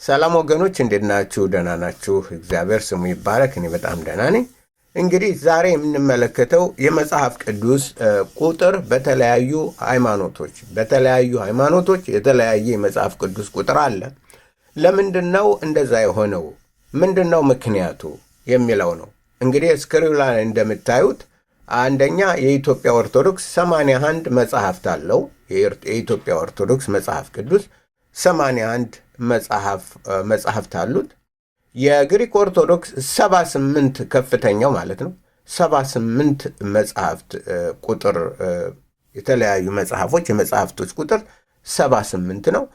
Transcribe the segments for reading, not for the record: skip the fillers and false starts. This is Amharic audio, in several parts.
ሰላም ወገኖች እንዴት ናችሁ? ደህና ናችሁ? እግዚአብሔር ስሙ ይባረክ። እኔ በጣም ደህና ነኝ። እንግዲህ ዛሬ የምንመለከተው የመጽሐፍ ቅዱስ ቁጥር በተለያዩ ሃይማኖቶች የተለያየ የመጽሐፍ ቅዱስ ቁጥር አለ። ለምንድነው እንደዛ የሆነው? ምንድነው ምክንያቱ የሚለው ነው። እንግዲህ ስክሪኑ ላይ እንደምታዩት አንደኛ የኢትዮጵያ ኦርቶዶክስ 81 መጽሐፍት አለው። የኢትዮጵያ ኦርቶዶክስ መጽሐፍ ቅዱስ 81 መጽሐፍት አሉት። የግሪክ ኦርቶዶክስ 78 ከፍተኛው ማለት ነው። 78 መጽሐፍት ቁጥር የተለያዩ የመጽሐፍቶች ቁጥር 78 ነው።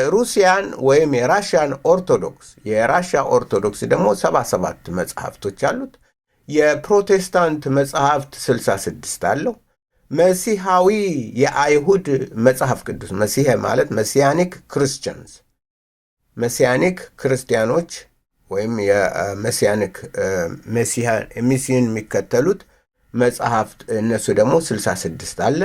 ሩሲያን ወይም የራሽያ ኦርቶዶክስ ደግሞ 77 መጽሐፍቶች አሉት። የፕሮቴስታንት መጽሐፍት 66 አለው። መሲሐዊ የአይሁድ መጽሐፍ ቅዱስ መሲሐ ማለት መሲያኒክ ክርስቲያኖች ወይም ሚስዮን የሚከተሉት መጽሐፍት እነሱ ደግሞ 66 አለ።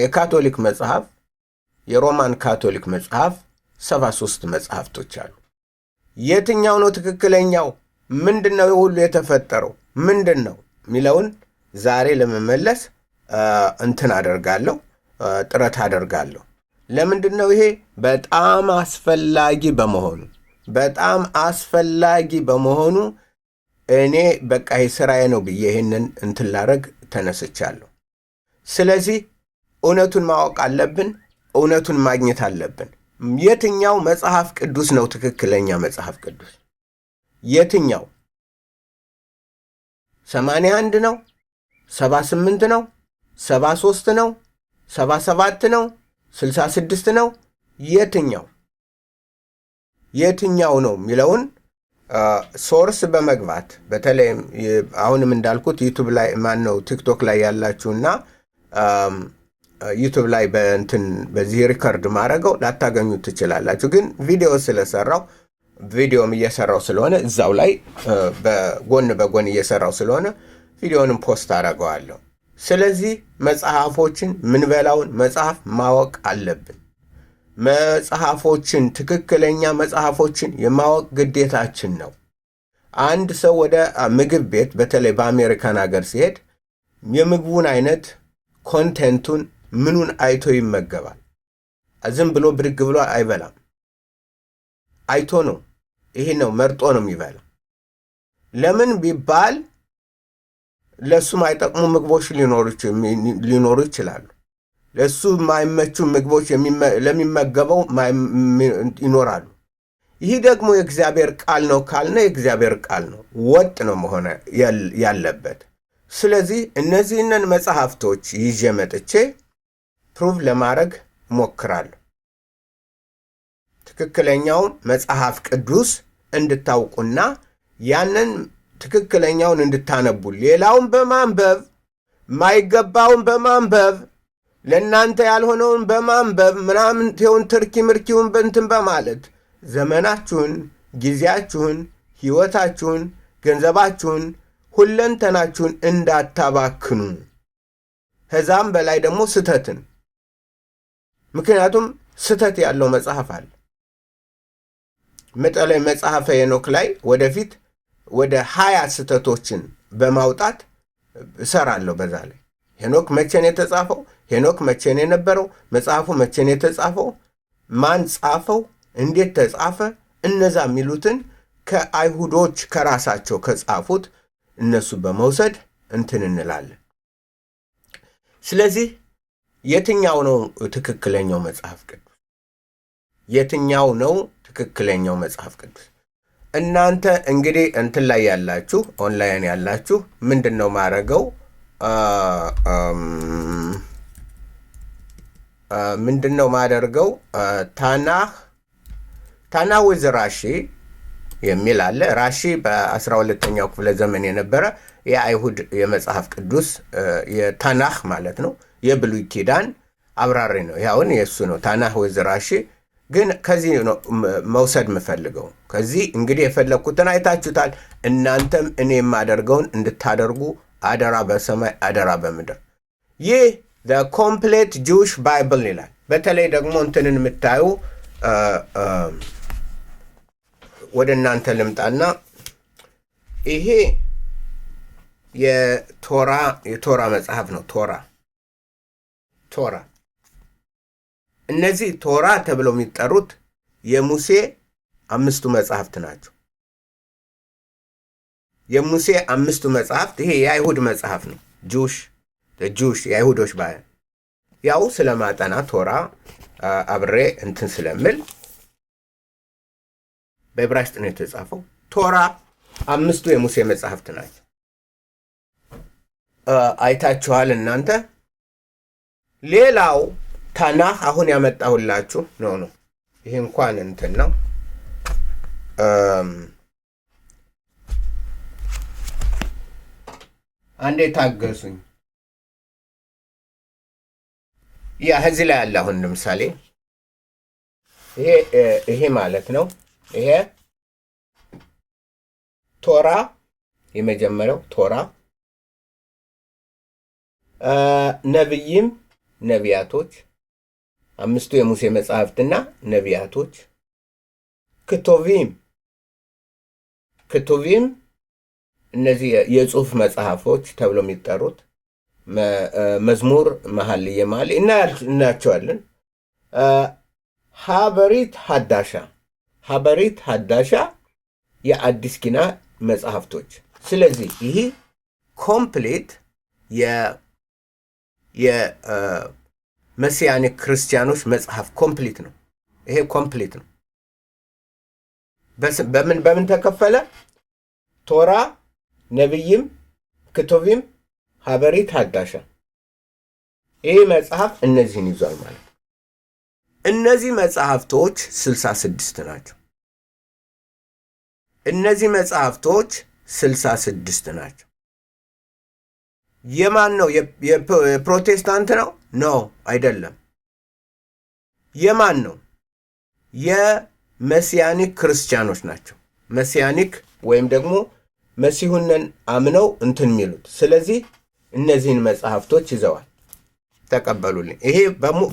የካቶሊክ መጽሐፍ የሮማን ካቶሊክ መጽሐፍ 73 መጽሐፍቶች አሉ። የትኛው ነው ትክክለኛው? ምንድነው ሁሉ የተፈጠረው? ምንድነው የሚለውን ዛሬ ለመመለስ ጥረት አደርጋለሁ። ለምንድነው ይሄ? በጣም አስፈላጊ በመሆኑ እኔ በቃ ስራዬ ነው ብዬ ይሄንን ላደርግ ተነስቻለሁ። ስለዚህ እውነቱን ማወቅ አለብን። እውነቱን ማግኘት አለብን። የትኛው መጽሐፍ ቅዱስ ነው ትክክለኛ መጽሐፍ ቅዱስ? የትኛው? 81 ነው? 78 ነው? 73 ነው? 77 ነው? 66 ነው? የትኛው ነው የሚለውን ሶርስ በመግባት በተለይም አሁንም እንዳልኩት ዩቲዩብ ላይ ቲክቶክ ላይ ያላችሁና ዩቲዩብ ላይ በዚህ ሪከርድ ማድረገው ላታገኙ ትችላላችሁ። ግን ቪዲዮም እየሰራው ስለሆነ እዛው ላይ በጎን እየሰራው ስለሆነ ቪዲዮንም ፖስት አደርገዋለሁ። ስለዚህ ምንበላውን መጽሐፍ ማወቅ አለብን። ትክክለኛ መጽሐፎችን የማወቅ ግዴታችን ነው። አንድ ሰው ወደ ምግብ ቤት በተለይ በአሜሪካን ሀገር ሲሄድ የምግቡን አይነት ኮንቴንቱን ምኑን አይቶ ይመገባል። ዝም ብሎ ብድግ ብሎ አይበላም። አይቶ ነው፣ ይሄ ነው መርጦ ነው የሚበላ። ለምን ቢባል ለሱ ማይጠቅሙ ምግቦች ሊኖሩ ይችላሉ። ለሱ ማይመቹ ምግቦች ለሚመገበው ይኖራሉ። ይህ ደግሞ የእግዚአብሔር ቃል ነው ካልነ የእግዚአብሔር ቃል ነው፣ ወጥ ነው መሆን ያለበት። ስለዚህ እነዚህንን መጽሐፍቶች ይዤ መጥቼ ፕሩቭ ለማድረግ እሞክራለሁ። ትክክለኛውን መጽሐፍ ቅዱስ እንድታውቁና ያንን ትክክለኛውን እንድታነቡ፣ ሌላውን በማንበብ ማይገባውን በማንበብ ለእናንተ ያልሆነውን በማንበብ ትርኪ ምርኪውን በማለት ዘመናችሁን፣ ጊዜያችሁን፣ ሕይወታችሁን፣ ገንዘባችሁን፣ ሁለንተናችሁን እንዳታባክኑ። ከዛም በላይ ደግሞ ስተትን፣ ምክንያቱም ስተት ያለው መጽሐፍ አለ። መጽሐፈ ሄኖክ ላይ ወደፊት ወደ 20 ስተቶችን በማውጣት እሰራለሁ። በዛ ላይ ሄኖክ መቼ ነው የተጻፈው? ሄኖክ መቼ ነው የነበረው? መጽሐፉ መቼ ነው የተጻፈው? ማን ጻፈው? እንዴት ተጻፈ? እነዛ የሚሉትን ከአይሁዶች ከራሳቸው ከጻፉት እነሱ በመውሰድ እንላለን። ስለዚህ የትኛው ነው ትክክለኛው መጽሐፍ ቅዱስ? የትኛው ነው ትክክለኛው መጽሐፍ ቅዱስ? እናንተ እንግዲህ ላይ ያላችሁ ኦንላይን ያላችሁ ምንድነው ማረገው? ምንድነው ማደርገው? ታናህ ዊዝ ራሺ የሚል አለ። ራሺ በ12ኛው ክፍለ ዘመን የነበረ የአይሁድ የመጽሐፍ ቅዱስ የታናህ ማለት ነው፣ የብሉይ ኪዳን አብራሪ ነው። ያውን የሱ ነው ታናህ ዊዝ ራሺ። ግን ከዚህ ነው መውሰድ የምፈልገው። ከዚህ እንግዲህ የፈለኩትን አይታችሁታል። እናንተም እኔ የማደርገውን እንድታደርጉ አደራ በሰማይ አደራ በምድር። ይህ ኮምፕሌት ጁዊሽ ባይብል ይላል። በተለይ ደግሞ እንትንን የምታዩ ወደ እናንተ ልምጣና ይሄ የቶራ መጽሐፍ ነው። ቶራ እነዚህ ቶራ ተብለው የሚጠሩት የሙሴ 5ቱ መጽሐፍት ናቸው። የሙሴ 5ቱ መጽሐፍት ይሄ የአይሁድ መጽሐፍ ነው። ጁዊሽ የአይሁዶች ባይ ያው ስለማጠና ቶራ አብሬ እንትን ስለምል በዕብራይስጥ ነው የተጻፈው። ቶራ 5ቱ የሙሴ መጽሐፍት ናቸው። አይታችኋል እናንተ። ሌላው ታናህ አሁን ያመጣሁላችሁ ነው። ይሄ እንኳን እንትን ነው። አንዴ ታገሱኝ። ያ እዚህ ላይ ያለ አሁን ለምሳሌ ይሄ ማለት ነው። ይሄ ቶራ የመጀመሪያው ቶራ፣ ነብይም ነቢያቶች 5ቱ የሙሴ መጽሐፍትና ነቢያቶች፣ ክቱቪም እነዚህ የጽሑፍ መጽሐፎች ተብሎ የሚጠሩት መዝሙር፣ መኃልየ መኃልይ እናያቸዋለን። ሀበሪት ሀዳሻ የአዲስ ኪዳን መጽሐፍቶች። ስለዚህ ይህ ኮምፕሌት የመሲያኒክ ክርስቲያኖች መጽሐፍ ኮምፕሊት ነው። ይሄ ኮምፕሊት ነው። በምን ተከፈለ? ቶራ፣ ነብይም፣ ክቱቪም፣ ሀበሪት ሀዳሻ። ይህ መጽሐፍ እነዚህን ይዟል ማለት ነው። እነዚህ መጽሐፍቶች 66 ናቸው። እነዚህ መጽሐፍቶች 66 ናቸው። የማን ነው? የፕሮቴስታንት ነው? ኖ አይደለም። የማን ነው? የመሲያኒክ ክርስቲያኖች ናቸው። መሲያኒክ ወይም ደግሞ መሲሁንን አምነው እንትን የሚሉት። ስለዚህ እነዚህን መጽሐፍቶች ይዘዋል። ተቀበሉልኝ። ይሄ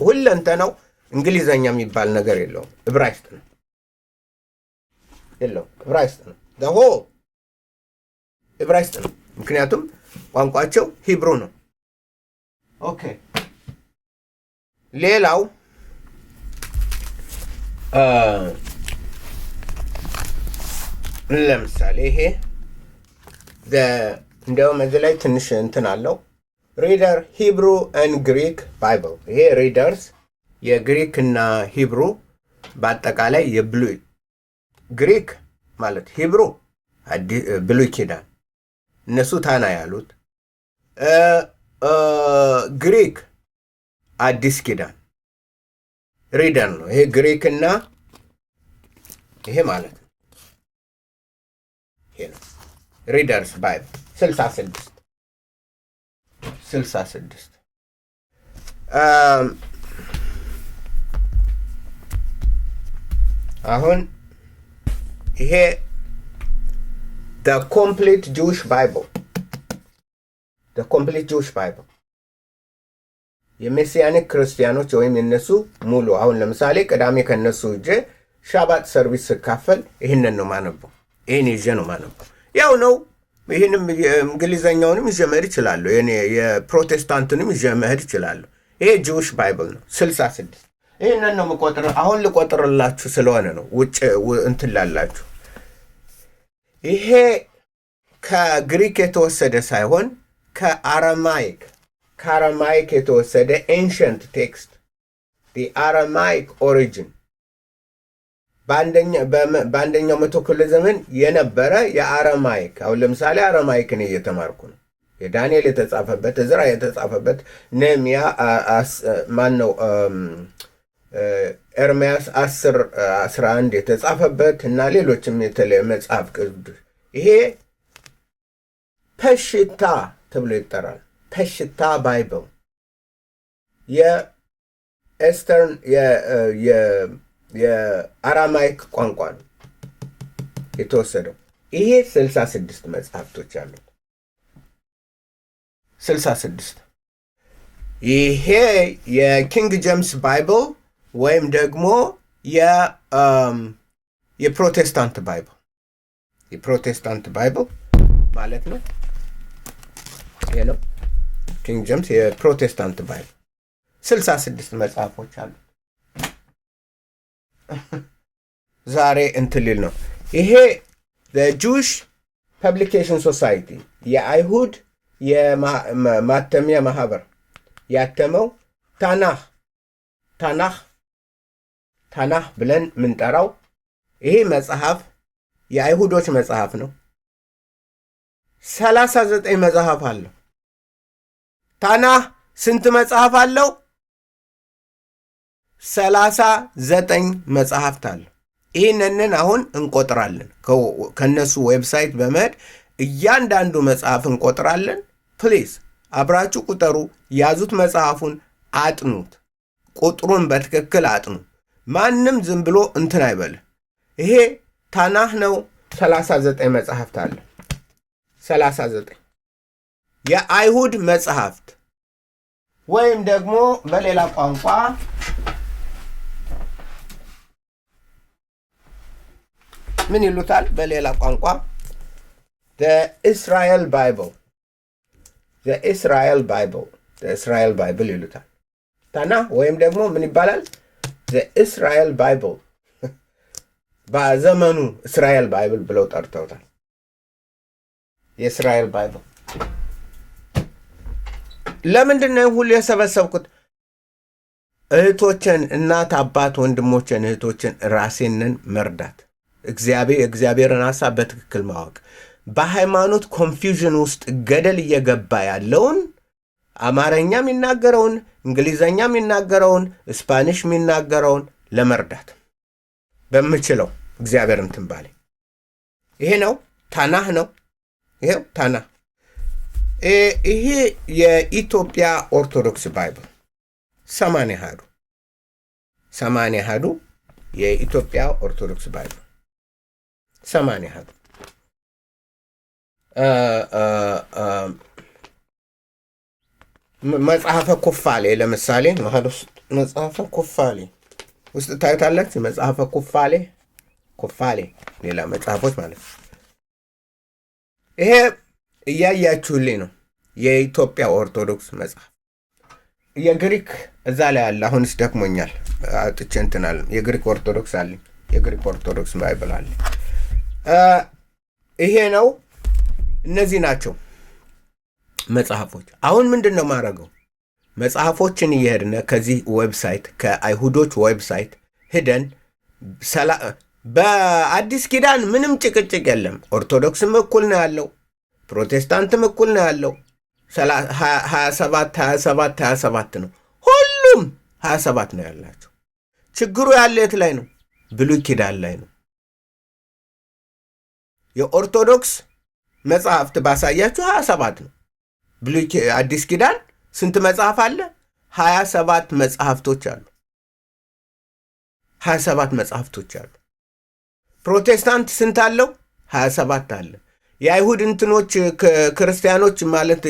ሁለንተናው እንግሊዘኛ የሚባል ነገር የለውም። ዕብራይስጥ ነው ዕብራይስጥ ነው። ደሆ ዕብራይስጥ ነው። ምክንያቱም ቋንቋቸው ሂብሩ ነው። ኦኬ። ሌላው ለምሳሌ ይሄ እንደውም እዚህ ላይ ትንሽ እንትን አለው። ሪደር ሂብሩ ኤንድ ግሪክ ባይብል። ይሄ ሪደርስ የግሪክ እና ሂብሩ በአጠቃላይ የብሉይ ግሪክ ማለት ሂብሩ ብሉይ ኪዳን እነሱ ታና ያሉት፣ ግሪክ አዲስ ኪዳን ሪደር ነው። ይሄ ግሪክ እና ይሄ ማለት ነው። ይሄ ነው ሪደርስ ባይብል 66 አሁን ይሄ the complete Jewish Bible የሜሲያኒክ ክርስቲያኖች ወይም የነሱ ሙሉ። አሁን ለምሳሌ ቅዳሜ ከነሱ እጄ ሻባት ሰርቪስ ስካፈል ይህንን ነው ማነበው። ይህን ይዤ ነው ማነበው። ያው ነው። ይህንም እንግሊዘኛውንም ይዤ መሄድ ይችላለሁ። የፕሮቴስታንቱንም ይዤ መሄድ ይችላለሁ። ይሄ ጂዊሽ ባይብል ነው 66። ይህንን ነው የምቆጥር። አሁን ልቆጥርላችሁ ስለሆነ ነው ውጭ እንትን ላላችሁ። ይሄ ከግሪክ የተወሰደ ሳይሆን ከአረማይክ የተወሰደ ኤንሸንት ቴክስት አረማይክ ኦሪጂን በአንደኛው መቶ ክፍለ ዘመን የነበረ የአረማይክ። አሁን ለምሳሌ አረማይክን እየተማርኩ ነው። የዳንኤል የተጻፈበት፣ እዝራ የተጻፈበት፣ ነህምያ ማነው ኤርምያስ 10:11 የተጻፈበት እና ሌሎችም የተለየ መጽሐፍ ቅዱስ። ይሄ ፐሽታ ተብሎ ይጠራል። ፐሽታ ባይብል የኤስተርን የአራማይክ ቋንቋ ነው የተወሰደው። ይሄ 66 መጽሐፍቶች አሉት። 66 ይሄ የኪንግ ጄምስ ባይብል ወይም ደግሞ የፕሮቴስታንት ባይብል ማለት ነው። ይሄ ነው ኪንግ ጄምስ የፕሮቴስታንት ባይብል 66 መጽሐፎች አሉ። ዛሬ እንትን ሊል ነው። ይሄ ጁዊሽ ፐብሊኬሽን ሶሳይቲ የአይሁድ የማተሚያ ማህበር ያተመው ታናህ ብለን ምንጠራው ይሄ መጽሐፍ የአይሁዶች መጽሐፍ ነው። 39 መጽሐፍ አለው። ታናህ ስንት መጽሐፍ አለው? 39 መጽሐፍት አለው። ይህንን አሁን እንቆጥራለን። ከነሱ ዌብሳይት በመሄድ እያንዳንዱ መጽሐፍ እንቆጥራለን። ፕሊዝ አብራችሁ ቁጠሩ፣ ያዙት፣ መጽሐፉን አጥኑት፣ ቁጥሩን በትክክል አጥኑ። ማንም ዝም ብሎ እንትን አይበል። ይሄ ታናህ ነው። 39 መጽሐፍት አለ። 39 የአይሁድ መጽሐፍት ወይም ደግሞ በሌላ ቋንቋ ምን ይሉታል? በሌላ ቋንቋ the Israel Bible ይሉታል። ታናህ ወይም ደግሞ ምን ይባላል? the Israel Bible በዘመኑ እስራኤል ባይብል ብለው ጠርተውታል። የእስራኤል ባይብል ለምንድን ነው ሁሉ የሰበሰብኩት? እህቶችን፣ እናት አባት፣ ወንድሞችን፣ እህቶችን ራሴንን መርዳት፣ እግዚአብሔርን ሐሳብ በትክክል ማወቅ፣ በሃይማኖት ኮንፊውዥን ውስጥ ገደል እየገባ ያለውን አማርኛ የሚናገረውን፣ እንግሊዘኛ የሚናገረውን፣ ስፓኒሽ የሚናገረውን ለመርዳት በምችለው እግዚአብሔር እንትን ባለ ይሄ ነው። ታናህ ነው። ይሄው ታናህ። ይሄ የኢትዮጵያ ኦርቶዶክስ ባይብል 80 አሃዱ የኢትዮጵያ ኦርቶዶክስ ባይብል 80 አሃዱ መጽሐፈ ኩፋሌ ለምሳሌ መሐል ውስጥ መጽሐፈ ኩፋሌ ውስጥ ታዩታላችሁ። መጽሐፈ ኩፋሌ ሌላ መጽሐፎች ማለት ነው። ይሄ እያያችሁልኝ ነው። የኢትዮጵያ ኦርቶዶክስ መጽሐፍ የግሪክ እዛ ላይ አለ። አሁንስ ደክሞኛል አጥቼ እንትናል። የግሪክ ኦርቶዶክስ አለኝ። የግሪክ ኦርቶዶክስ ባይብል አለ። ይሄ ነው። እነዚህ ናቸው መጽሐፎች። አሁን ምንድን ነው ማድረገው? መጽሐፎችን እየሄድን ከዚህ ዌብሳይት ከአይሁዶች ዌብሳይት ሄደን በአዲስ ኪዳን ምንም ጭቅጭቅ የለም። ኦርቶዶክስም እኩል ነው ያለው፣ ፕሮቴስታንትም እኩል ነው ያለው። 27 ነው። ሁሉም 27 ነው ያላቸው። ችግሩ ያለ የት ላይ ነው? ብሉይ ኪዳን ላይ ነው። የኦርቶዶክስ መጽሐፍት ባሳያችሁ 27 ነው። አዲስ ኪዳን ስንት መጽሐፍ አለ? 27 መጽሐፍቶች አሉ። 27 መጽሐፍቶች አሉ። ፕሮቴስታንት ስንት አለው? 27 አለ። የአይሁድ እንትኖች ክርስቲያኖች ማለት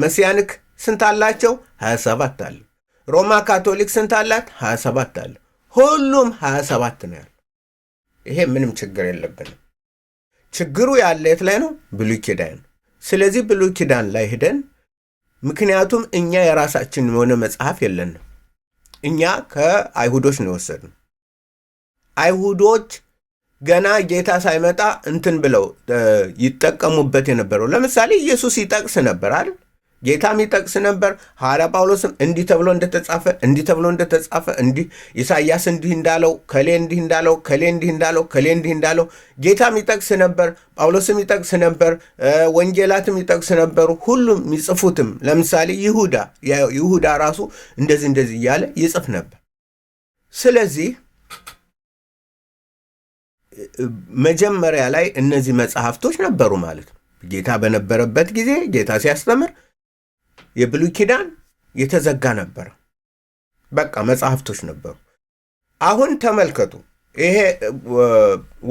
መሲያንክ ስንት አላቸው? 27 አለ። ሮማ ካቶሊክ ስንት አላት? 27 አለ። ሁሉም 27 ነው ያለው። ይሄ ምንም ችግር የለብንም። ችግሩ ያለ የት ላይ ነው? ብሉይ ኪዳን። ስለዚህ ብሉይ ኪዳን ላይ ሄደን ምክንያቱም እኛ የራሳችን የሆነ መጽሐፍ የለንም። እኛ ከአይሁዶች ነው የወሰድነው። አይሁዶች ገና ጌታ ሳይመጣ እንትን ብለው ይጠቀሙበት የነበረው ለምሳሌ ኢየሱስ ይጠቅስ ነበር አይደል? ጌታም ይጠቅስ ነበር። ሐዋርያ ጳውሎስም እንዲህ ተብሎ እንደተጻፈ እንዲህ ኢሳይያስ እንዲህ እንዳለው፣ ከሌ እንዲህ እንዳለው፣ ከሌ እንዲህ እንዳለው፣ ከሌ እንዲህ እንዳለው ጌታም ይጠቅስ ነበር። ጳውሎስም ይጠቅስ ነበር። ወንጌላትም ይጠቅስ ነበሩ። ሁሉም ይጽፉትም። ለምሳሌ ይሁዳ ራሱ እንደዚህ እያለ ይጽፍ ነበር። ስለዚህ መጀመሪያ ላይ እነዚህ መጽሐፍቶች ነበሩ ማለት ነው። ጌታ በነበረበት ጊዜ ጌታ ሲያስተምር የብሉይ ኪዳን የተዘጋ ነበር። በቃ መጽሐፍቶች ነበሩ። አሁን ተመልከቱ። ይሄ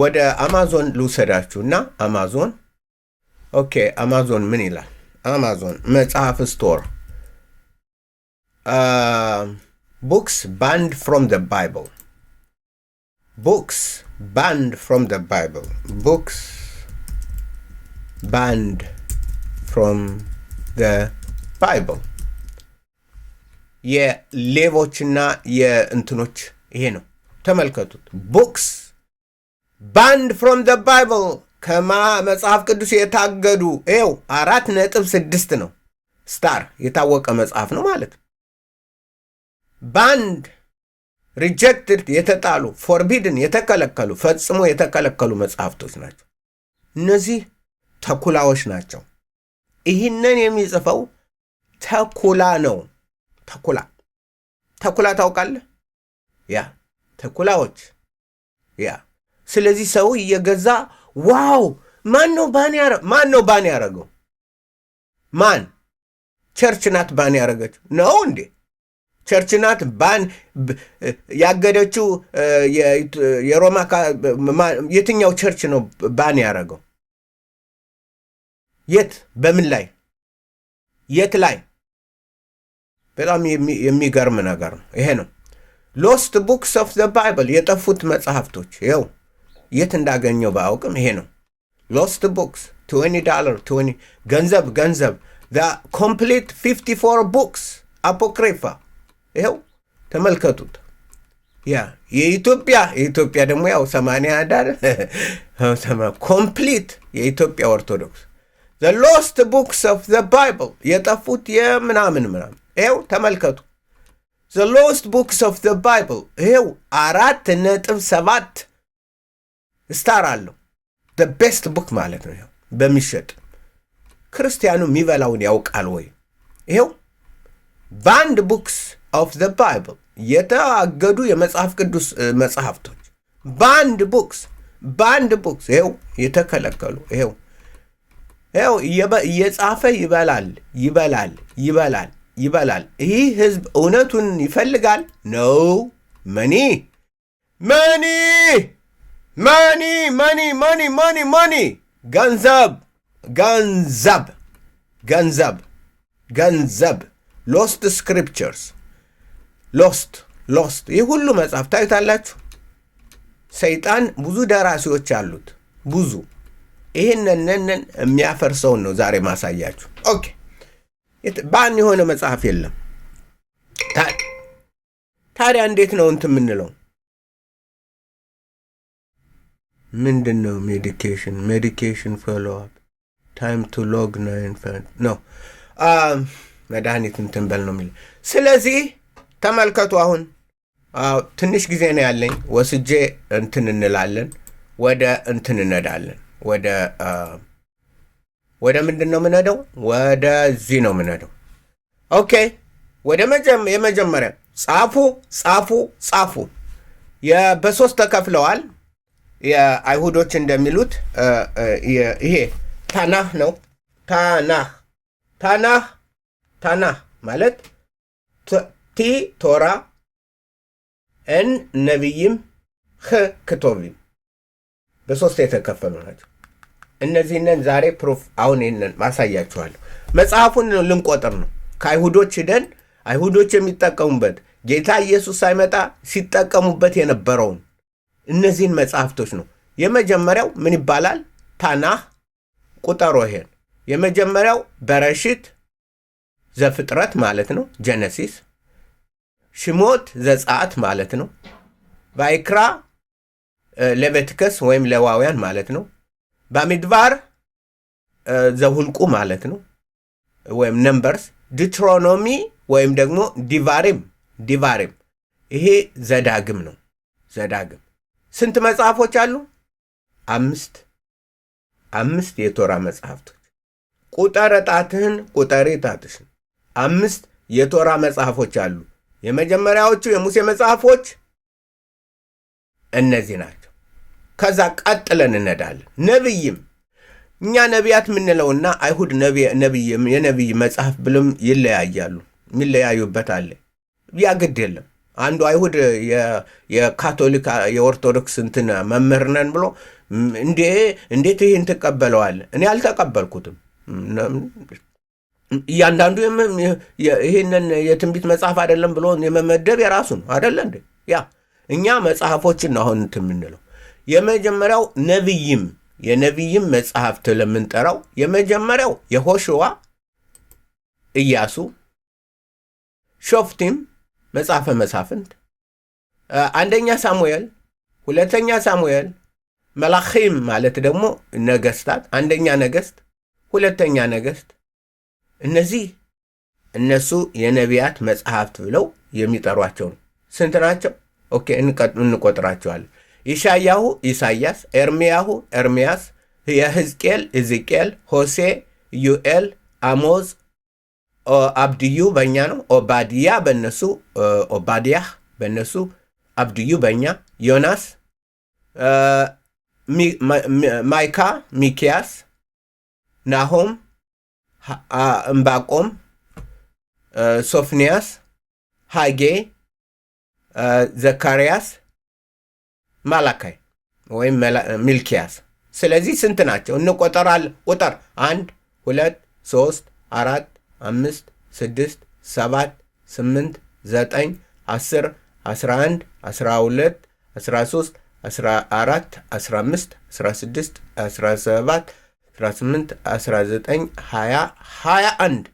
ወደ አማዞን ልውሰዳችሁና አማዞን ምን ይላል? አማዞን መጽሐፍ ስቶር books banned from the Bible. Books banned from the Bible. Books banned from the Bible. የሌቦችና የእንትኖች ይሄ ነው። ተመልከቱት። books banned from the Bible ከመጽሐፍ ቅዱስ የታገዱ ይኸው 4.6 ነው። ስታር የታወቀ መጽሐፍ ነው ማለት ነው። banned rejected የተጣሉ forbidden የተከለከሉ ፈጽሞ የተከለከሉ መጽሐፍቶች ናቸው። እነዚህ ተኩላዎች ናቸው። ይህንን የሚጽፈው ተኩላ ነው። ተኩላ ታውቃለህ? ያ ተኩላዎች ያ። ስለዚህ ሰው እየገዛ ዋው ማን ነው ባን ያረገው? ማን? ቸርች ናት ባን ያረገችው ነው እንዴ? ቸርች ናት ባን ያገደችው? የሮማ የትኛው ቸርች ነው ባን ያረገው? የት? በምን ላይ? የት ላይ? በጣም የሚገርም ነገር ነው። ይሄ ነው ሎስት ቡክስ ኦፍ ዘ ባይብል የጠፉት መጽሐፍቶች። ይኸው የት እንዳገኘው ባያውቅም ይሄ ነው ሎስት ቡክስ $20 ገንዘብ the complete 54 books አፖክሪፋ። ይኸው ተመልከቱት። ያ የኢትዮጵያ ደግሞ ያው 80 ዳር ኮምፕሊት የኢትዮጵያ ኦርቶዶክስ the lost books of the Bible የጠፉት የምናምን ይኸው ተመልከቱ። the lost books of the Bible ይኸው 4.7 ስታር አለው። the best book ማለት ነው። ይኸው በሚሸጥ ክርስቲያኑ የሚበላውን ያውቃል ወይ? ይኸው banned books of the Bible የተአገዱ የመጽሐፍ ቅዱስ መጽሐፍቶች banned books ይኸው የተከለከሉ ይኸው እየጻፈ ይበላል። ይህ ህዝብ እውነቱን ይፈልጋል ነው? መኒ ገንዘብ ሎስት ስክሪፕቸርስ ሎስት ይህ ሁሉ መጽሐፍ ታዩታላችሁ። ሰይጣን ብዙ ደራሲዎች አሉት ብዙ። ይህንን የሚያፈርሰውን ነው ዛሬ ማሳያችሁ። ኦኬ ባን የሆነ መጽሐፍ የለም። ታዲያ እንዴት ነው እንትን የምንለው? ምንድን ነው? ሜዲኬሽን ፎሎ አፕ ታይም ቱ ሎግ ነው መድኃኒት እንትን በል ነው የሚለው። ስለዚህ ተመልከቱ። አሁን ትንሽ ጊዜ ነው ያለኝ። ወስጄ እንትን እንላለን፣ ወደ እንትን እንሄዳለን። ወደ ምንድን ነው የምንሄደው? ወደዚህ ነው የምንሄደው። ኦኬ ወደ የመጀመሪያ ጻፉ። በሶስት ተከፍለዋል። የአይሁዶች እንደሚሉት ይሄ ታናህ ነው። ታናህ ማለት ቶራ እን ነቢይም ክቶቢም በሶስት የተከፈሉ ናቸው። እነዚህንን ዛሬ ፕሩፍ አሁን ይህንን ማሳያችኋለሁ። መጽሐፉን ልንቆጥር ነው። ከአይሁዶች ሂደን አይሁዶች የሚጠቀሙበት ጌታ ኢየሱስ ሳይመጣ ሲጠቀሙበት የነበረውን እነዚህን መጽሐፍቶች ነው። የመጀመሪያው ምን ይባላል? ታናህ። ቁጠሮ ይሄን የመጀመሪያው በረሽት ዘፍጥረት ማለት ነው፣ ጀነሲስ። ሽሞት ዘጸአት ማለት ነው። ባይክራ ለቤትከስ ወይም ለዋውያን ማለት ነው። ባሚድባር ዘሁልቁ ማለት ነው ወይም ነምበርስ። ዲትሮኖሚ ወይም ደግሞ ዲቫሪም ይሄ ዘዳግም ነው። ዘዳግም ስንት መጽሐፎች አሉ? 5 የቶራ መጽሐፍቶች። ቁጠር ጣትህን፣ ቁጠሪ ጣትሽን። 5 የቶራ መጽሐፎች አሉ። የመጀመሪያዎቹ የሙሴ መጽሐፎች እነዚህ ናቸው። ከዛ ቀጥለን እንሄዳለን። ነብይም እኛ ነቢያት የምንለውና አይሁድ የነቢይ መጽሐፍ ብሎም ይለያያሉ። የሚለያዩበት አለ። ያ ግድ የለም። አንዱ አይሁድ የካቶሊክ የኦርቶዶክስ እንትን መምህር ነን ብሎ እንዴት ይህን ትቀበለዋል? እኔ አልተቀበልኩትም። እያንዳንዱ ይህንን የትንቢት መጽሐፍ አይደለም ብሎ የመመደብ የራሱ ነው አይደለ እንዴ? ያ እኛ መጽሐፎችን ነው አሁን የምንለው። የመጀመሪያው የነቢይም መጽሐፍት ለምንጠራው የመጀመሪያው የሆሽዋ፣ ኢያሱ፣ ሾፍቲም፣ መጽሐፈ መሳፍንት፣ አንደኛ ሳሙኤል፣ ሁለተኛ ሳሙኤል፣ መላኺም ማለት ደግሞ ነገስታት፣ አንደኛ ነገስት፣ ሁለተኛ ነገስት። እነሱ የነቢያት መጽሐፍት ብለው የሚጠሯቸው ነው። ስንት ናቸው? ኦኬ እንቆጥራቸዋለን። ኢሳያሁ ኢሳያስ፣ ኤርምያሁ ኤርምያስ፣ የሕዝቅኤል ሕዝቅኤል፣ ሆሴ፣ ዩኤል፣ አሞዝ፣ አብድዩ በእኛ ነው፣ ኦባድያ በእነሱ፣ ኦባድያህ በእነሱ፣ አብድዩ በእኛ፣ ዮናስ፣ ማይካ፣ ሚኪያስ፣ ናሆም፣ እምባቆም፣ ሶፍንያስ፣ ሃጌ፣ ዘካርያስ፣ ማላካይ ወይም ሚልኪያስ። ስለዚህ ስንት ናቸው? እንቆጠራለን። ቁጥር 1 2 3 4 5 6 7 8 9 10 11 12 13 14 15 16 17 18 19 20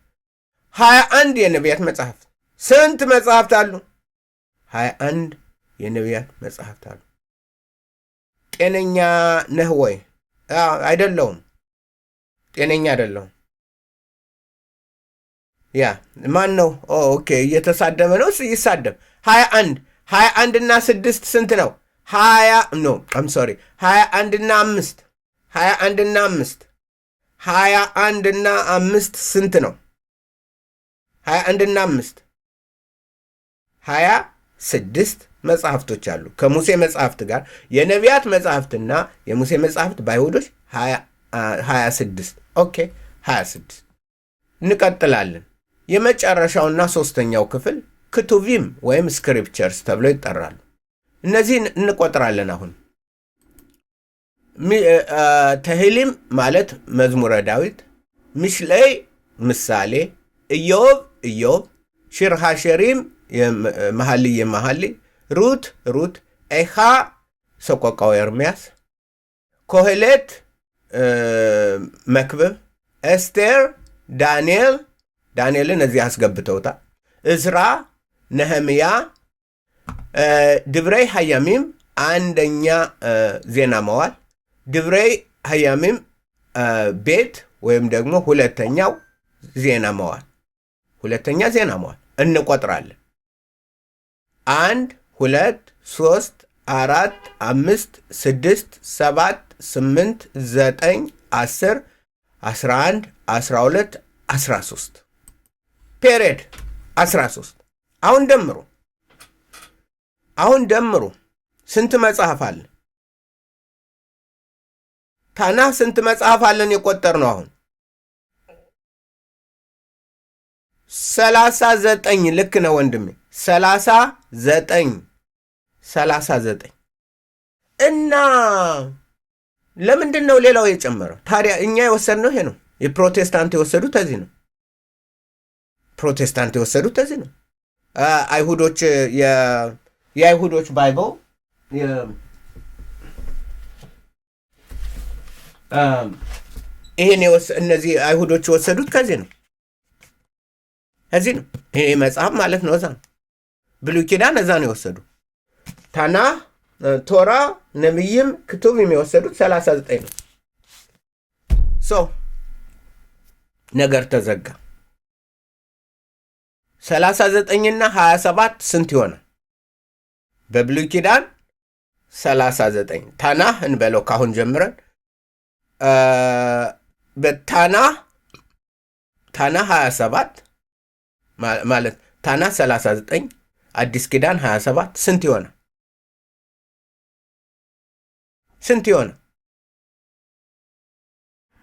21 የነቢያት መጽሐፍት። ስንት መጽሐፍት አሉ? 21 የነቢያት መጽሐፍት አሉ። ጤነኛ ነህ ወይ? አይደለሁም። ጤነኛ አይደለሁም። ያ ማን ነው? ኦኬ እየተሳደበ ነው። ይሳደብ። 21 እና 6 ስንት ነው? 21 እና 5 21 እና 5 ስንት ነው? 21 እና 5 26 መጽሐፍቶች አሉ። ከሙሴ መጽሐፍት ጋር የነቢያት መጽሐፍትና የሙሴ መጽሐፍት በአይሁዶች 26። ኦኬ 26። እንቀጥላለን። የመጨረሻውና ሶስተኛው ክፍል ክቱቪም ወይም ስክሪፕቸርስ ተብለው ይጠራሉ። እነዚህን እንቆጥራለን። አሁን ተህሊም ማለት መዝሙረ ዳዊት፣ ምሽለይ ምሳሌ፣ ኢዮብ፣ ሽርሃሸሪም መኃልይ፣ ሩት፣ ኤኻ ሰቆቃወ ኤርምያስ፣ ኮሄሌት መክብብ፣ ኤስቴር፣ ዳንኤልን እዚህ አስገብተውታል፣ እዝራ፣ ነህምያ፣ ድብረይ ሀያሚም፣ አንደኛ ዜና መዋዕል፣ ድብረይ ሀያሚም ቤት ወይም ደግሞ ሁለተኛው ዜና መዋዕል እንቆጥራለን። 1 2 3 4 5 6 7 8 9 10 11 12 13 ፔሬድ 13። አሁን ደምሩ። ስንት መጽሐፍ አለ? ታናህ ስንት መጽሐፍ አለን የቆጠር ነው? አሁን 39። ልክ ነው ወንድሜ፣ 39 እና ለምንድን ነው ሌላው የጨመረው ታዲያ? እኛ የወሰድነው ይሄ ነው። የፕሮቴስታንት የወሰዱት እዚህ ነው። አይሁዶች የአይሁዶች ባይብል ይሄን እነዚህ አይሁዶች የወሰዱት ከዚህ ነው። እዚህ ነው ይሄ መጽሐፍ ማለት ነው። እዛ ነው ብሉይ ኪዳን እዛ ነው የወሰዱ። ታናህ፣ ቶራ፣ ነቢይም ክቱብም የወሰዱት 39 ነው። ነገር ተዘጋ። 39 እና 27 ስንት ይሆናል? በብሉይ ኪዳን 39 ታናህ እንበለው ካሁን ጀምረን በታናህ 27 ማለት ታናህ 39 አዲስ ኪዳን 27 ስንት ይሆናል?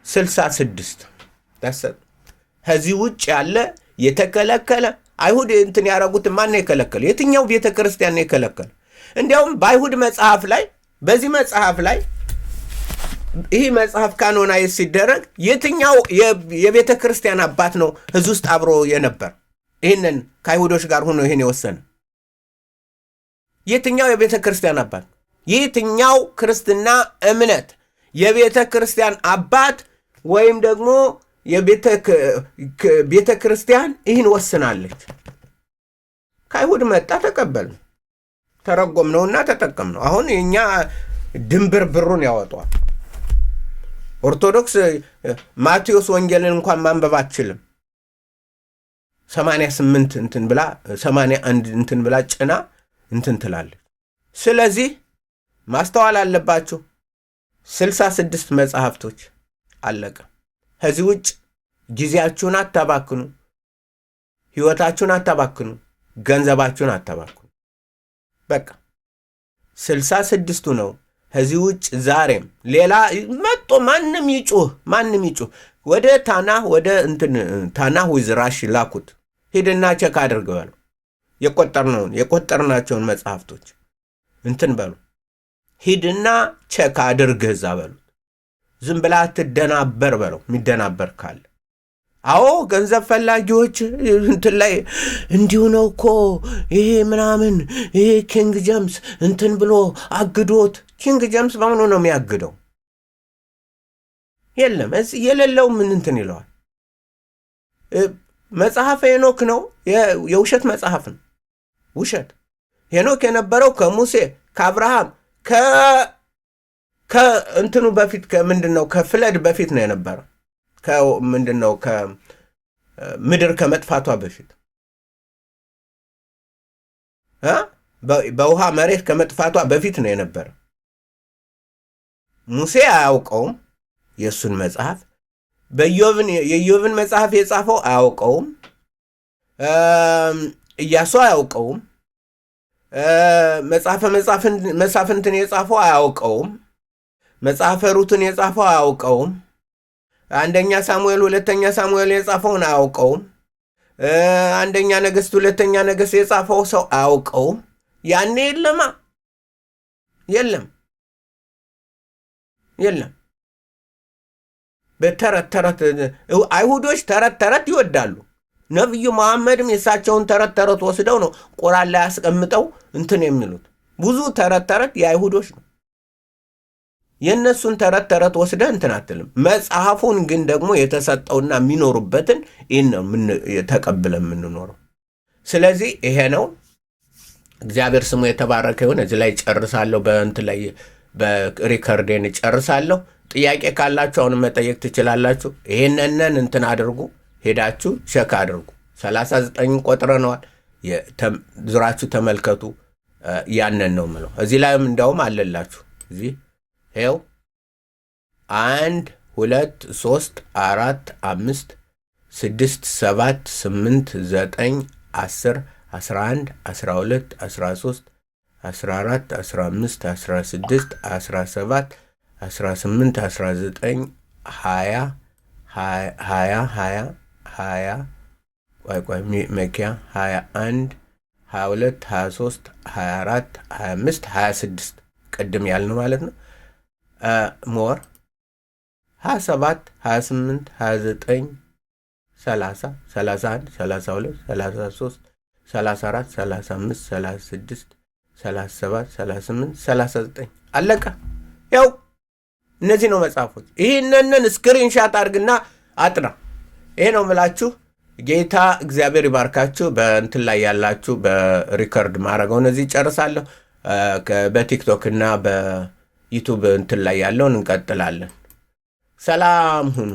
66። ከዚህ ውጭ ያለ የተከለከለ አይሁድ እንትን ያደረጉት ማን ነው የከለከለ? የትኛው ቤተ ክርስቲያን ነው የከለከለ? እንዲያውም በአይሁድ መጽሐፍ ላይ በዚህ መጽሐፍ ላይ ይህ መጽሐፍ ካኖናይዝ ሲደረግ የትኛው የቤተ ክርስቲያን አባት ነው ህዝብ ውስጥ አብሮ የነበር ይህንን ከአይሁዶች ጋር ሆኖ ይህን የወሰነ? የትኛው የቤተ ክርስቲያን አባት? የትኛው ክርስትና እምነት የቤተ ክርስቲያን አባት ወይም ደግሞ ቤተ ክርስቲያን ይህን ወስናለች? ከአይሁድ መጣ፣ ተቀበል፣ ተረጎም ነውና ተጠቀም ነው። አሁን የኛ ድንብር ብሩን ያወጣዋል። ኦርቶዶክስ ማቴዎስ ወንጌልን እንኳን ማንበብ አትችልም። 88 እንትን ብላ 81 እንትን ብላ ጭና እንትን ትላለች። ስለዚህ ማስተዋል አለባችሁ። 66 መጽሐፍቶች አለቀ። ከዚህ ውጭ ጊዜያችሁን አታባክኑ፣ ህይወታችሁን አታባክኑ፣ ገንዘባችሁን አታባክኑ። በቃ 66ቱ ነው። ከዚህ ውጭ ዛሬም ሌላ መጥቶ ማንም ይጩህ ወደ ታናህ ዊዝራሽ ላኩት፣ ሂድና ቸክ አድርገዋል። የቆጠርናቸውን መጽሐፍቶች እንትን በሉ፣ ሂድና ቸክ አድርገህ እዛ በሉት። ዝም ብላ አትደናበር በለው፣ የሚደናበር ካለ። አዎ ገንዘብ ፈላጊዎች እንትን ላይ እንዲሁ ነው እኮ ይሄ ምናምን ይሄ ኪንግ ጀምስ እንትን ብሎ አግዶት። ኪንግ ጀምስ በምኑ ነው የሚያግደው? የለም የሌለው ምን እንትን ይለዋል? መጽሐፈ ሄኖክ ነው፣ የውሸት መጽሐፍ ነው። ውሸት። ሄኖክ የነበረው ከሙሴ ከአብርሃም ከእንትኑ በፊት ከምንድነው ከፍለድ በፊት ነው የነበረው። ከምንድነው ከምድር ከመጥፋቷ በፊት በውሃ መሬት ከመጥፋቷ በፊት ነው የነበረው። ሙሴ አያውቀውም የእሱን መጽሐፍ። የኢዮብን መጽሐፍ የጻፈው አያውቀውም። ኢያሱ አያውቀውም። መጽሐፈ መሳፍንትን የጻፈው አያውቀውም። መጽሐፈ ሩትን የጻፈው አያውቀውም። አንደኛ ሳሙኤል ሁለተኛ ሳሙኤል የጻፈውን አያውቀውም። አንደኛ ነገሥት ሁለተኛ ነገሥት የጻፈው ሰው አያውቀውም። ያኔ የለም። በተረት አይሁዶች ተረት ይወዳሉ። ነብዩ መሐመድም የሳቸውን ተረት ወስደው ነው ቁርአን ላይ ያስቀምጠው እንትን የሚሉት። ብዙ ተረት የአይሁዶች ነው። የነሱን ተረት ወስደህ እንትን አትልም። መጽሐፉን ግን ደግሞ የተሰጠውና የሚኖሩበትን ይህን ነው ተቀብለን የምንኖረው። ስለዚህ ይሄ ነው። እግዚአብሔር ስሙ የተባረከ ይሁን። እዚህ ላይ ጨርሳለሁ። በእንትን ላይ በሪከርዴን ጨርሳለሁ። ጥያቄ ካላችሁ አሁን መጠየቅ ትችላላችሁ። ይሄንን እንትን አድርጉ፣ ሄዳችሁ ቸክ አድርጉ። 39 ቆጥረነዋል። ዙራችሁ ተመልከቱ። ያንን ነው የምለው። እዚህ ላይም እንደውም አለላችሁ። እዚህ ይኸው 1 2 3 4 5 6 7 8 9 10 11 12 13 14 15 16 17 18 19 20 መኪያ 21 22 23 24 25 26 ቅድም ያልነው ማለት ነው። ሞር 27 28 29 30 31 32 33 34 35 36 37 38 39 አለቀ። ያው እነዚህ ነው መጽሐፎች። ይህንን ስክሪንሻት አድርግና አጥና። ይሄ ነው ምላችሁ። ጌታ እግዚአብሔር ይባርካችሁ። በእንትን ላይ ያላችሁ በሪከርድ ማድረገው እነዚህ ጨርሳለሁ። በቲክቶክ እና በዩቱብ እንትን ላይ ያለውን እንቀጥላለን። ሰላም ሁኑ።